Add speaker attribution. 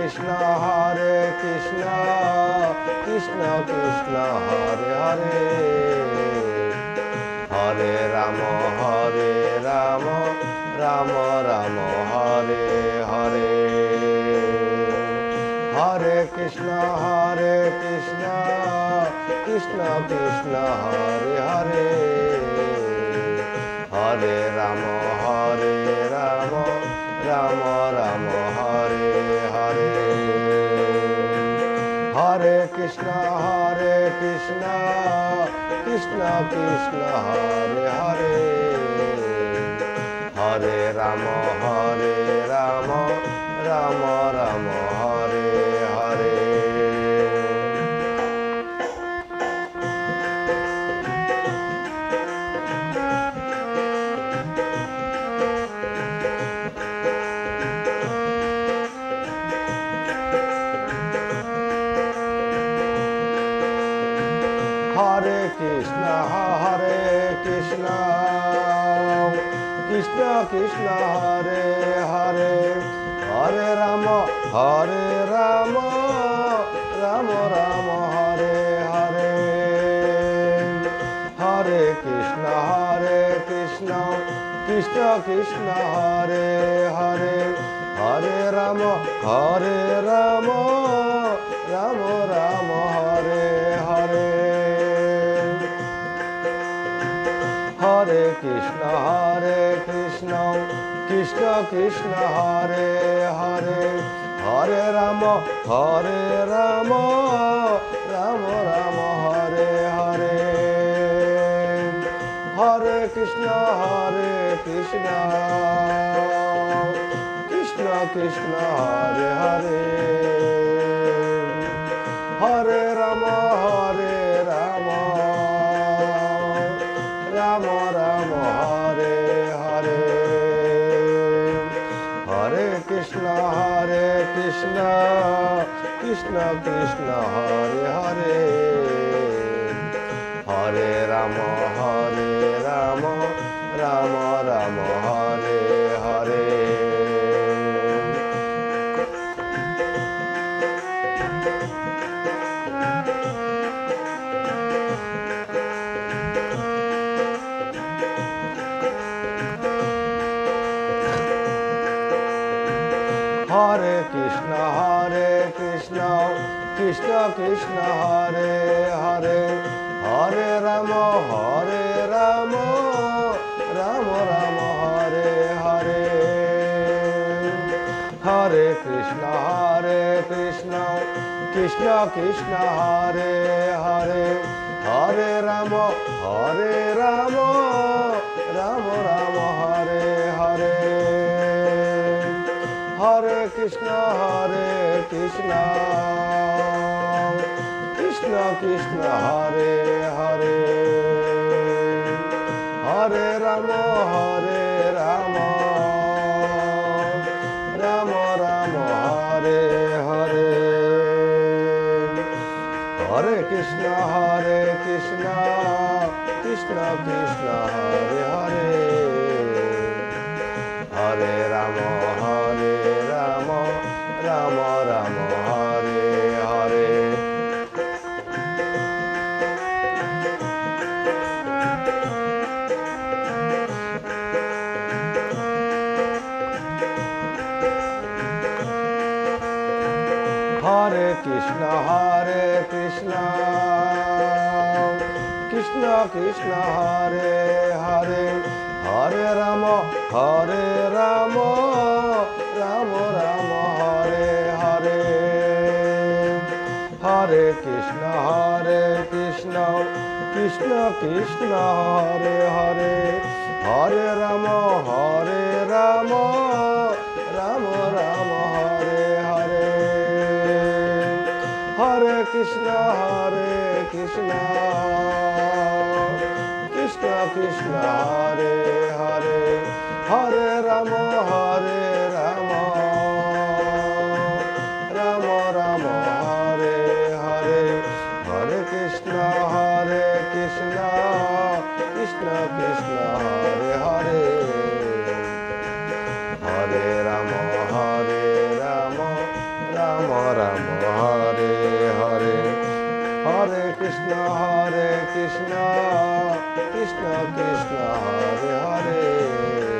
Speaker 1: Krishna Krishna Krishna Krishna Hare Hare Hare Ram Ram Ram Hare Hare Hare Krishna Krishna Krishna Krishna Hare Hare Hare Ram Ram Ram Ram Hare Hare Hare Krishna Krishna Krishna Krishna Hare Hare Hare Ram Ram Ram Ram Hare Hare Hare Krishna Krishna Krishna Krishna Hare Hare Hare Ram Ram Ram Hare Hare Hare Krishna Krishna Krishna Krishna Hare Hare Hare Ram Ram Ram Ram Hare Hare Hare Krishna Krishna Krishna Krishna Hare Hare Hare Ram Ram Ram Ram Hare Hare Hare Krishna Krishna Krishna Krishna Hare Hare Hare Ram Ram Ram Ram Hare Hare Hare Krishna Krishna Krishna Krishna Hare Hare Hare Ram Ram Ram Ram Hare Hare Hare Krishna Krishna Krishna Krishna Hare Hare Hare Ram Ram Ram Ram Hare Hare Hare Krishna Krishna Krishna Krishna Hare Hare Hare Ram Ram Ram Ram Hare Hare Hare Krishna Krishna Krishna Krishna Hare Hare Hare Ram Ram Ram Ram Hare Hare Hare Krishna Krishna Krishna Krishna Hare Hare Hare Ram Ram Ram Ram Hare Hare Hare Krishna Krishna Krishna Krishna Hare Hare Hare Ram Ram Ram Ram Hare Hare Hare Krishna Krishna Krishna Krishna Hare Hare Hare Ram Ram Ram Ram Hare Hare Hare Krishna Krishna Krishna Krishna Hare Hare Hare Ram Ram Ram Ram Hare Hare Hare Krishna Krishna Krishna Krishna Hare Hare Hare Ram Ram Krishna Krishna Krishna Hare Hare